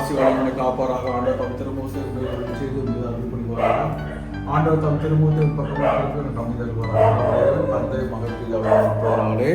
காசி வளங்களை காப்பாராக. ஆண்டவர் தம் திருமூர்த்தி செய்து அருள் புரிவாராக. ஆண்டவர் தம் திருமூர்த்தி பக்கமாக கம்மி தருவாராக. தந்தை மகன் பெயராலே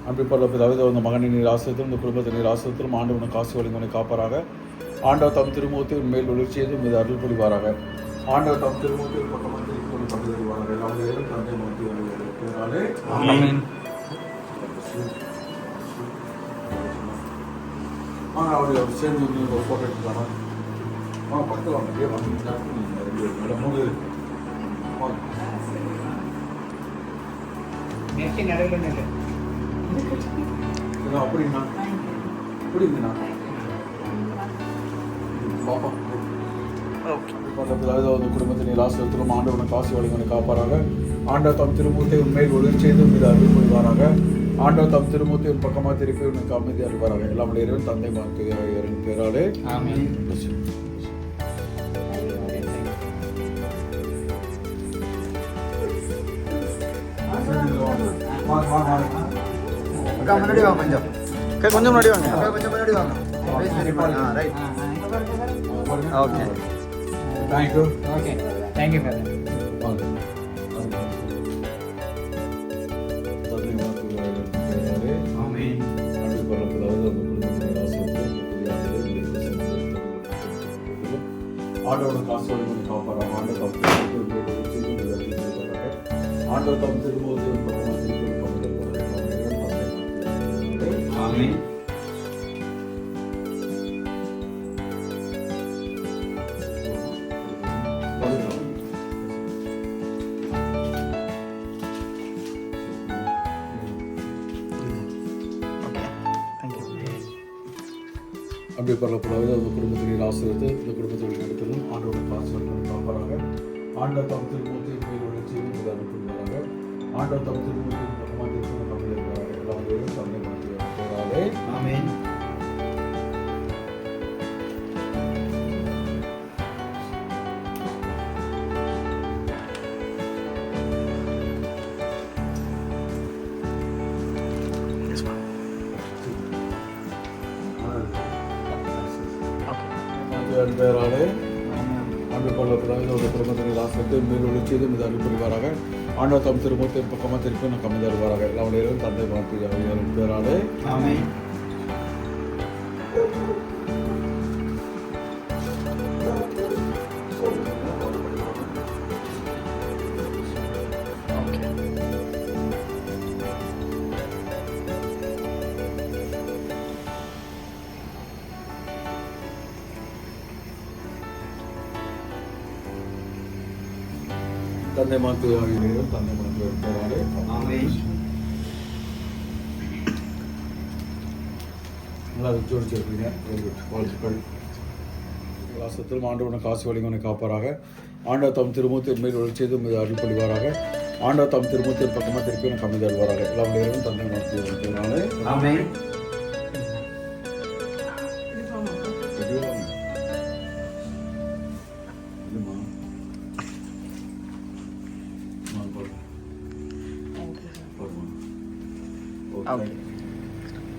அன்பிப்பரப்பிதாவது அந்த மகனின் நீர் ஆசிரியத்திலும் இந்த குடும்பத்தின் நீர் ஆசிரியத்திலும் ஆண்டவனை காசு வழிமுறை காப்பாராக. ஆண்டவர் தம் திருமூர்த்தி மேல் ஒளி செய்து மீது அருள் புரிவாராக. ஆண்டவர் தம் திருமூர்த்தி பக்கமாக பங்கு தருவார்கள். எல்லாம் தந்தை மூர்த்தி அவருடைய சேர்ந்து நீங்கள் ஃபோட்டோ எடுத்துக்கான பக்கத்தில் வாங்க வந்து மூணு அப்படிங்கண்ணா அப்படிங்கண்ணா பாப்பா அந்த குடும்பத்தின் ஆசிரியத்திலும் ஆண்டவனை காசி வழிகளை காப்பாராக. ஆண்டவர் தம் திருமூர்த்தி உண்மையில் ஒளி செய்து மீது அருள் புரிவாராக. ஆண்டவர் தம் திருமூர்த்தி உன் பக்கமாக திருப்பி உனக்கு அமைதி அருள்வாராக. எல்லாம் இறைவன் தந்தை மகன் பேராலே முன்னாடி வாங்க கொஞ்சம் முன்னாடி வாங்க கொஞ்சம் முன்னாடி வாங்க. Okay thank you. ஓகே தேங்க்யூ ஆண்டோட காசு வழி காப்பாராக. ஆண்டவர் தம் திருமூர்த்தி அப்படி பரவக்கூடாது. அந்த குடும்பத்தினர் ஆசிரியத்தை இந்த குடும்பத்தில் எடுத்ததும் ஆண்டோட காசு காப்பாராக. ஆண்டவர் தம் திருமூர்த்தி மேல் ஒளிச்சி மீது அருள் புரிவாராக. ஆண்டவர் தம் திருமூர்த்தி பக்கமாக திருப்பி கம்மி இருக்கிறார்கள். எல்லாம் தந்தை பேராலே ஆமென். பேராலே அன்பு பல்லவர்களாக ஒரு குடும்பத்தினர் ஆசிரியத்தை மேல் ஒளி செய்து மீது அருள் புரிவாராக. ஆண்டவர் தம் திருமூர்த்தி பக்கமாக திருப்பி நான் கம்மி தருவாராக. எல்லாம் தந்தை மகன் பேராலே ஆமென். தந்தை மகன் ஆகிய தந்தை மகன் பேராலே ஆமென். நல்லா ஜோடிச்சிருக்கீங்க. Very good. வாழ்த்துக்கள். வாசத்திலும் ஆண்டவனை காசு வழிகளை காப்பாராக. ஆண்டவர் தம் திருமூர்த்தி மேல் ஒளி செய்து மீது அருள் புரிவாராக. ஆண்டவர் தம் திருமூர்த்தி பக்கமாக திருப்பி எனக்கு கம்மி தருவாராக. எல்லாம் தந்தை மகன் பேராலே ஆமென்.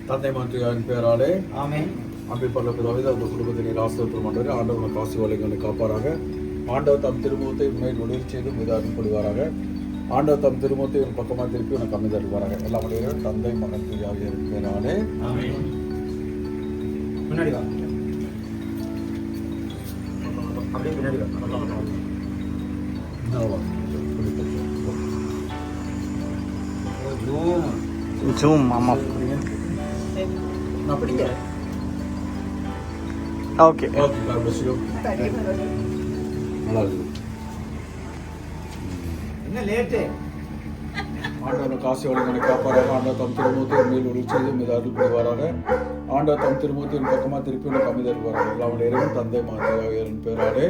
தந்தை மகன் பேராலே ஆமென். அப்படி பல்லவர்களாக அந்த குடும்பத்தினர் ஆசிரியத்தில் மாட்டார். ஆண்டவனை காசு வழிகளை காப்பாராக. ஆண்டவர் தம் திருமூர்த்தி மேல் ஒளி செய்து மீது அருள் புரிவாராக. ஆண்டவர் தம் திருமூர்த்தி உன் பக்கமாக திருப்பி உனக்கு கம்மி தருவாராக. எல்லாம் தந்தை மகன் ஆகிய பேராலே ஆமென். முன்னாடி வா. அப்படியே பின்னாடி வா. ஜூம் மாமா அப்படிங்க. Okay okay God bless you. நல்லா இருக்கு. என்ன லேட்டு? ஆண்டவர் காசு வழிகளை காப்பாராக. ஆண்டவர் தம் திருமூர்த்தி மேல் ஒளி செய்து மீது அருள் புரிவாராக. ஆண்டவர் தம் திருமூர்த்தி பக்கமாக திருப்பி உனக்கு கம்மி தருவாராக. எல்லாம் இறைவன் தந்தை மகன் பேராலே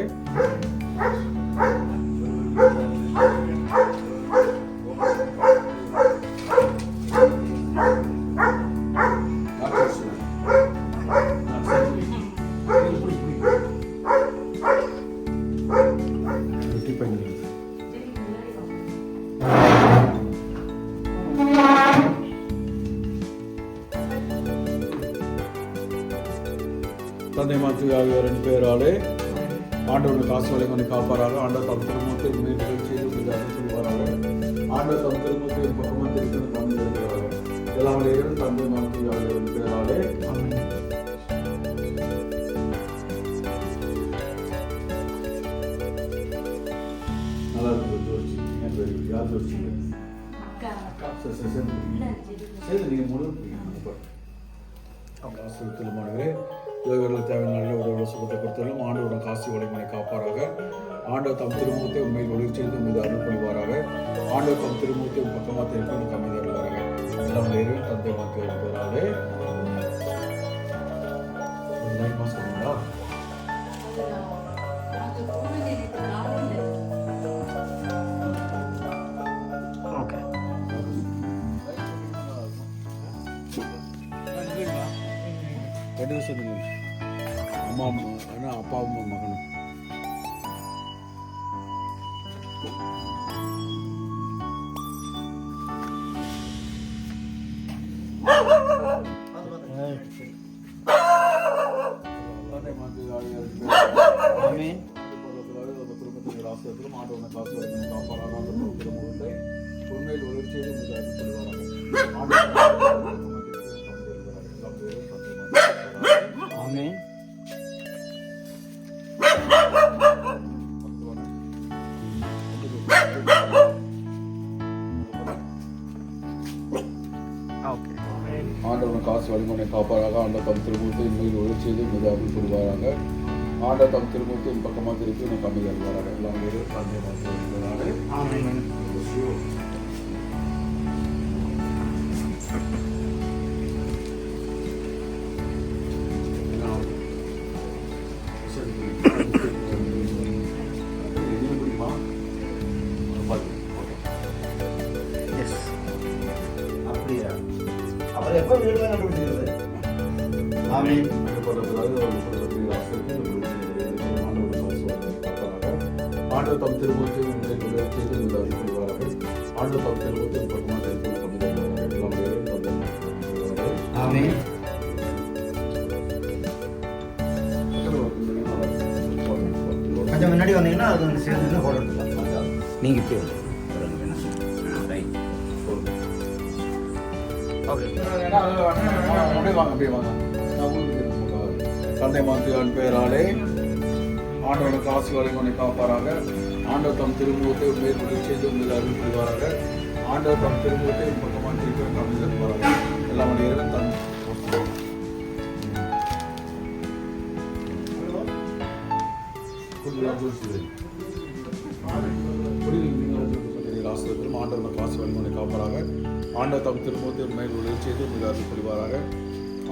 தந்தை மாற்றி ஆகியோரின் பெயராலே ஆண்டவனுக்கு ஆசீர்வாதங்களை பண்ணி காப்பாராக. ஆண்டவர் தம் திருமுகத்தை மீண்டும் செய்து மீது அருள் புரிவாராக. ஆண்டவர் தம் திருமுகத்தை பக்கமாக திருப்பி காண்கிறாராக. எல்லாம் இறைவன் தந்தை மாற்றி ஆகியோரின் பெயராலே நல்லா இருந்தது. யார் ஜோதிச்சிங்க? சரி நீங்கள் முழு ஆசிரியத்திலுமானவரே இவர்களுக்கு தேவையான நல்ல உடல்களை சுகத்தை கொடுத்தாலும் ஆண்டவரின் காசி வலிமையை காப்பாராக. ஆண்டவர் தம் திருமுகத்தை உண்மையில் ஒளி செய்து மீது அருள் புரிவாராக. ஆண்டவர் தம் திருமுகத்தை பக்கமாக திருப்பி கம்மி தருவாராக. எல்லாம் நேரில் தந்தை மாற்றி வருகிறாரே. சொன்னீங்களா? ரெண்டு சொன்னீங்க அம்மா அண்ணா அப்பாவும் மகனும். குடும்பத்தின் ஆசிரியத்திலும் ஆண்டவனை காசு காப்பாராக. உண்மையில் உணர்ச்சியை ஆமென். ஆண்டவன் காசு வழிமுறை காப்பாராக. ஆண்ட தம் திருமுகத்தை உண்மையில் ஒளி செய்து மீது அருள் புரிவாராக. ஆண்ட தம் திருமுகத்தை பக்கமாக திருப்பி எனக்கு கம்மி தருவாராக. எல்லாம் அவர் எப்போ வீடு கண்டுபிடிச்சிருக்காரு? ஆமென். ஆண்டவர் தம் திருமுகத்தை செய்து வருவாராக. ஆண்டவர் தம் திருமுகத்தை பக்கமாக ஆமென். கொஞ்சம் முன்னாடி வந்தீங்கன்னா அது வந்து சேர்ந்து போட எடுத்துக்கலாம். நீங்கள் இப்போ தந்தை மாத்தியான் பெயராலே ஆண்டவனுக்கு ஆசீர்வாதங்களை காப்பாராக. ஆண்டவர் தம் திருமுகத்தை உண்மையில் ஒளி செய்து மீது அருள் புரிவாராக. ஆண்டவர் தம் திருமுகத்தை பக்கமாக திருப்பி காண்பி தருவாராக. எல்லாம் இறைவன் தன் ஆசிரியர்களும் ஆண்டவனுக்கு ஆசீர்வாதங்களை காப்பாராக. ஆண்டவர் தம் திருமுகத்தை உண்மையில் ஒளி செய்து மீது அருள் புரிவாராக.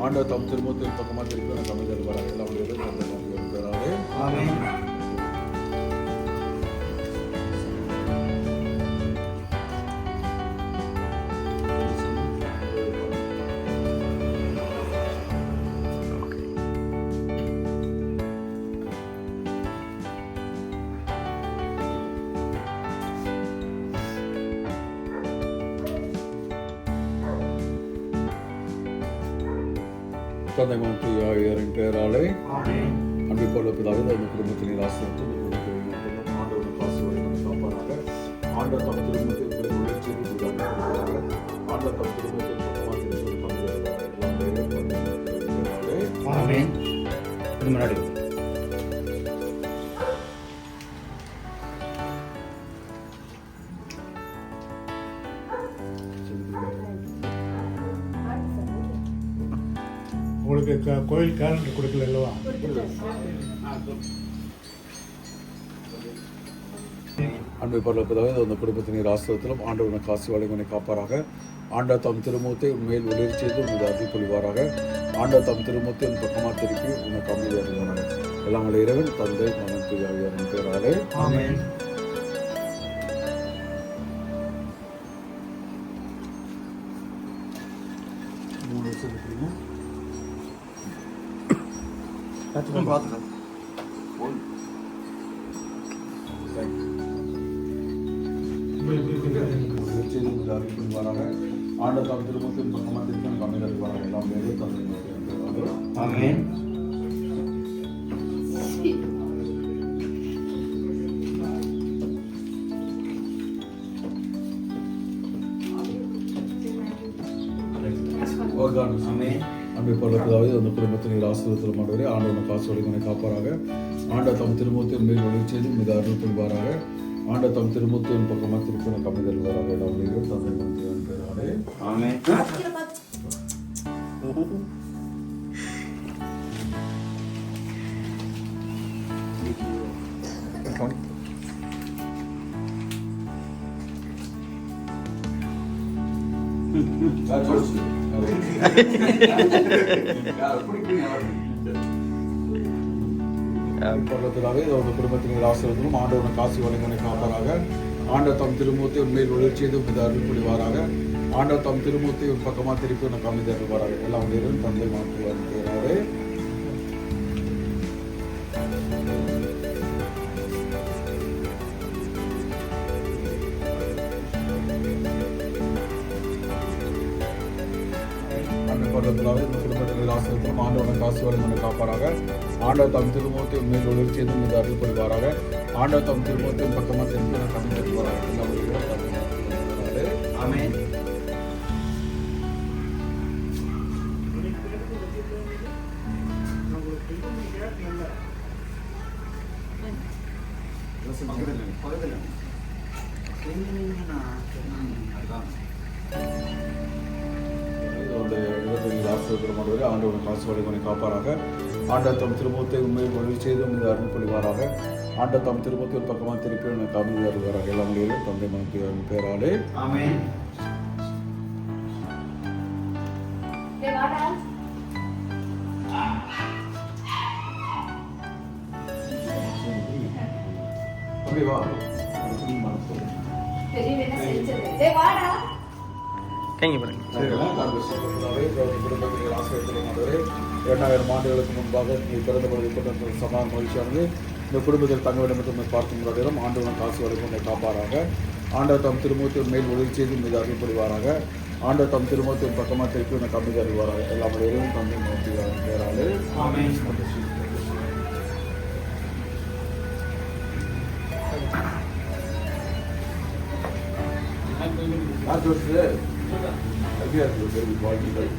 ஆண்டவர் தம் திருமுகத்தை பக்கமாக திருப்பி கம்மி தருவாராக. எல்லாம் இறைவன் தந்தை மாத்தியான் பெயராலே ஆமென். தந்தை மாற்றி ஆகியோரின் பெயராலே ஆமென். அன்பு கொள்ள பிதாவே அந்த குடும்பத்தினர் ஆசிரியர் ஆண்டவனை காசு வழிமுறை காப்பாராக. ஆண்டவர் தம் திருமணத்தை உழைச்சி ஆண்டவர் தம் திருமணத்தை ஆமென். இது முன்னாடி உங்களுக்கு கோயில் கேலண்டர் கொடுக்கல அல்லவா? அன்பை பரலோகப்பிதாவே அந்த குடும்பத்தினர் ஆசிரியத்திலும் ஆண்டவனை காசு வழிமுறை காப்பாராக. ஆண்டவர் தம் திருமுகத்தை உண்மையில் ஒளி செய்து மீது அருள் புரிவாராக. ஆண்டவர் தம் திருமுகத்தை பக்கமாக திருப்பி உனக்கு அமைதி வருவாராக. எல்லாம் இறைவன் தந்தை மகன் தூய ஆவியாரின் பெயராலே ஆமென். பார்த்துக்கலாம். ஆண்டவர் தம் திருமுகத்தை பக்கமாக திருப்பி எனக்கு அமைதி வருவாராக. எல்லாம் தந்தை ஆமென். அன்பை பரலோகப்பிதாவே அந்த குடும்பத்தை நீர் ஆசீர்வதித்தருளும் ஆண்டவரே. ஆண்டவர் காசு வழிகளை காப்பாராக. ஆண்டவர் தம் திருமுகத்தின் மேல் ஒளி செய்து மீது அருள் புரிவாராக. ஆண்டவர் தம் திருமுகத்தின் பக்கமாக திருப்பி எனக்கு அமைதல் வராக. எல்லாம் தந்தை மந்திரின் பேராலே ஆமென். பரலோகத்திலாவே அந்த குடும்பத்தினர் ஆசீர்வதித்தருளும் ஆண்டவர் காசு வழிகளை காப்பாராக. ஆண்டவர் தம் திருமுகத்தை உண்மையில் ஒளி செய்து மீது அருள் புரிவாராக. ஆண்டவர் தம் திருமுகத்தை ஒரு பக்கமாக திருப்பி எனக்கு அமைதி அருள்வாராக. எல்லாம் உடையரும் தந்தை மாற்றுவார் பேராலே பரலோகத்திலாவே இந்த குடும்பத்தினர் ஆசீர்வதித்தருளும் ஆண்டவர் காசு வழிகளை காப்பாராக. ஆண்டவர் தம் திருமுகத்தை உண்மையில் ஒளி செய்து மீது அருள் புரிவாராக. ஆண்டவர் தம் திருமுகத்தை பக்கமாக திருப்பி எனக்கு அமைதி அருள்வாராக. எல்லாம் உடையரும் தந்தை மாற்றுவார் பேராலே ஆமென். ஆண்டவர் காசு வழிகளை காப்பாராக. ஆண்டவர் தம் திருமுகத்தை உண்மையில் ஒளி செய்து மீது அருள் புரிவாராக. ஆண்டவர் தம் திருமுகத்தை ஒரு பக்கமாக திருப்பி எனக்கு அமைதி வருவாராக. எல்லாம் உடையரும் தந்தை மகன் பேராலே ஆமென். அப்படி வா குடும்பத்தினர் ஆசிரியர் 2000 ஆண்டுகளுக்கு முன்பாக நீ பிறந்த பொழுது சமான மகிழ்ச்சியானது இந்த குடும்பத்தில் தங்க வேண்டும் என்று பார்க்கும் முறையிலும் ஆண்டவன் காசு வரைக்கும் காப்பாராக. ஆண்டவர் தம் திருமுகத்தின் மேல் ஒளி செய்து மீது அருள் புரிவாராக. ஆண்டவர் தம் திருமுகத்தின் பக்கமாக திருப்பி எனக்கு அமைதி அறிவாராக. எல்லா முறையிலும் தந்தை மகிழ்ச்சியாக பேராலே ஆமென். யார் ஜோசியர்? அப்படியா இருக்குது வாழ்க்கைகள்.